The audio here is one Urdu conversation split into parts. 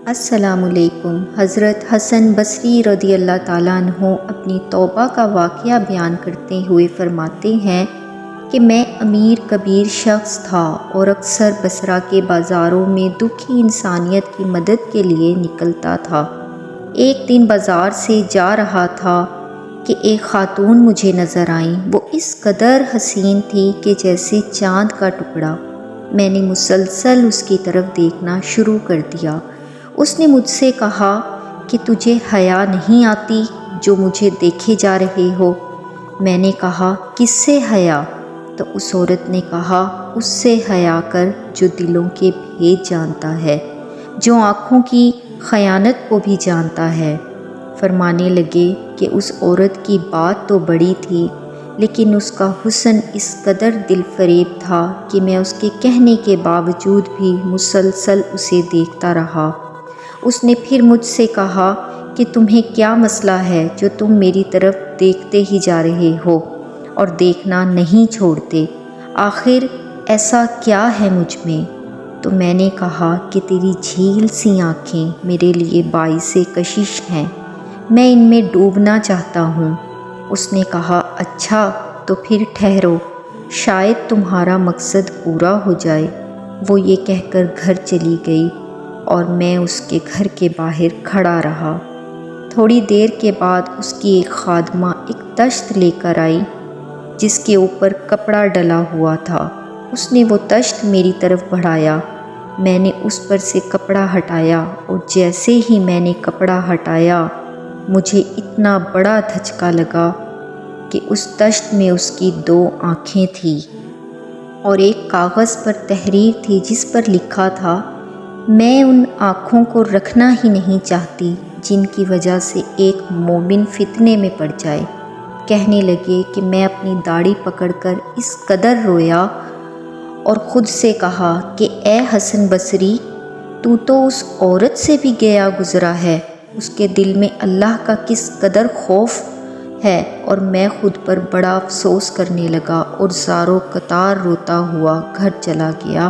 السلام علیکم۔ حضرت حسن بصری رضی اللہ تعالیٰ عنہ اپنی توبہ کا واقعہ بیان کرتے ہوئے فرماتے ہیں کہ میں امیر کبیر شخص تھا اور اکثر بصرہ کے بازاروں میں دکھی انسانیت کی مدد کے لیے نکلتا تھا۔ ایک دن بازار سے جا رہا تھا کہ ایک خاتون مجھے نظر آئیں۔ وہ اس قدر حسین تھی کہ جیسے چاند کا ٹکڑا۔ میں نے مسلسل اس کی طرف دیکھنا شروع کر دیا۔ اس نے مجھ سے کہا کہ تجھے حیا نہیں آتی جو مجھے دیکھے جا رہے ہو؟ میں نے کہا کس سے حیا؟ تو اس عورت نے کہا اس سے حیا کر جو دلوں کے بھید جانتا ہے، جو آنکھوں کی خیانت کو بھی جانتا ہے۔ فرمانے لگے کہ اس عورت کی بات تو بڑی تھی لیکن اس کا حسن اس قدر دل فریب تھا کہ میں اس کے کہنے کے باوجود بھی مسلسل اسے دیکھتا رہا۔ اس نے پھر مجھ سے کہا کہ تمہیں کیا مسئلہ ہے جو تم میری طرف دیکھتے ہی جا رہے ہو اور دیکھنا نہیں چھوڑتے؟ آخر ایسا کیا ہے مجھ میں؟ تو میں نے کہا کہ تیری جھیل سی آنکھیں میرے لیے باعث کشش ہیں، میں ان میں ڈوبنا چاہتا ہوں۔ اس نے کہا اچھا تو پھر ٹھہرو، شاید تمہارا مقصد پورا ہو جائے۔ وہ یہ کہہ کر گھر چلی گئی اور میں اس کے گھر کے باہر کھڑا رہا۔ تھوڑی دیر کے بعد اس کی ایک خادمہ ایک تشت لے کر آئی جس کے اوپر کپڑا ڈلا ہوا تھا۔ اس نے وہ تشت میری طرف بڑھایا۔ میں نے اس پر سے کپڑا ہٹایا اور جیسے ہی میں نے کپڑا ہٹایا مجھے اتنا بڑا دھچکا لگا کہ اس تشت میں اس کی 2 آنکھیں تھیں اور ایک کاغذ پر تحریر تھی جس پر لکھا تھا میں ان آنکھوں کو رکھنا ہی نہیں چاہتی جن کی وجہ سے ایک مومن فتنے میں پڑ جائے۔ کہنے لگے کہ میں اپنی داڑھی پکڑ کر اس قدر رویا اور خود سے کہا کہ اے حسن بصری، تو اس عورت سے بھی گیا گزرا ہے، اس کے دل میں اللہ کا کس قدر خوف ہے۔ اور میں خود پر بڑا افسوس کرنے لگا اور زاروں قطار روتا ہوا گھر چلا گیا،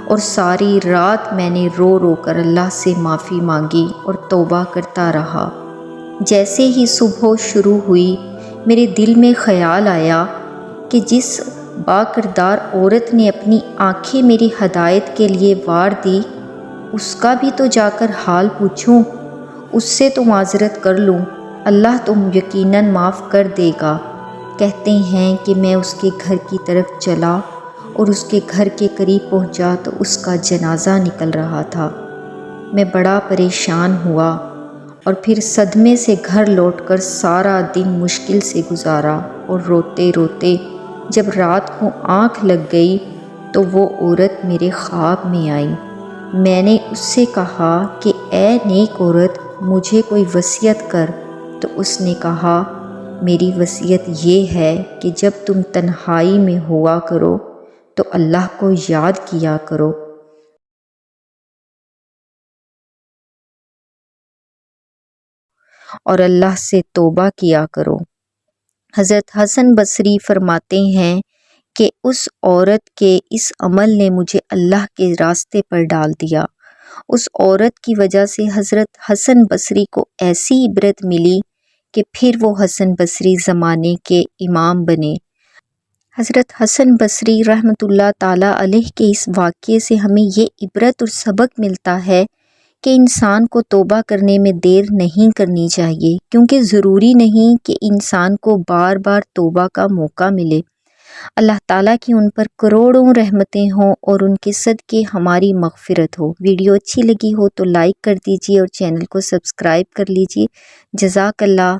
اور ساری رات میں نے رو رو کر اللہ سے معافی مانگی اور توبہ کرتا رہا۔ جیسے ہی صبح شروع ہوئی میرے دل میں خیال آیا کہ جس با کردار عورت نے اپنی آنکھیں میری ہدایت کے لیے وار دی اس کا بھی تو جا کر حال پوچھوں، اس سے تو معذرت کر لوں، اللہ تو یقیناً معاف کر دے گا۔ کہتے ہیں کہ میں اس کے گھر کی طرف چلا اور اس کے گھر کے قریب پہنچا تو اس کا جنازہ نکل رہا تھا۔ میں بڑا پریشان ہوا اور پھر صدمے سے گھر لوٹ کر سارا دن مشکل سے گزارا، اور روتے روتے جب رات کو آنکھ لگ گئی تو وہ عورت میرے خواب میں آئی۔ میں نے اس سے کہا کہ اے نیک عورت، مجھے کوئی وصیت کر۔ تو اس نے کہا میری وصیت یہ ہے کہ جب تم تنہائی میں ہوا کرو تو اللہ کو یاد کیا کرو اور اللہ سے توبہ کیا کرو۔ حضرت حسن بصری فرماتے ہیں کہ اس عورت کے اس عمل نے مجھے اللہ کے راستے پر ڈال دیا۔ اس عورت کی وجہ سے حضرت حسن بصری کو ایسی عبرت ملی کہ پھر وہ حسن بصری زمانے کے امام بنے۔ حضرت حسن بصری رحمۃ اللہ تعالیٰ علیہ کے اس واقعے سے ہمیں یہ عبرت اور سبق ملتا ہے کہ انسان کو توبہ کرنے میں دیر نہیں کرنی چاہیے، کیونکہ ضروری نہیں کہ انسان کو بار بار توبہ کا موقع ملے۔ اللہ تعالیٰ کی ان پر کروڑوں رحمتیں ہوں اور ان کے صدقے ہماری مغفرت ہو۔ ویڈیو اچھی لگی ہو تو لائک کر دیجیے اور چینل کو سبسکرائب کر لیجیے۔ جزاک اللہ۔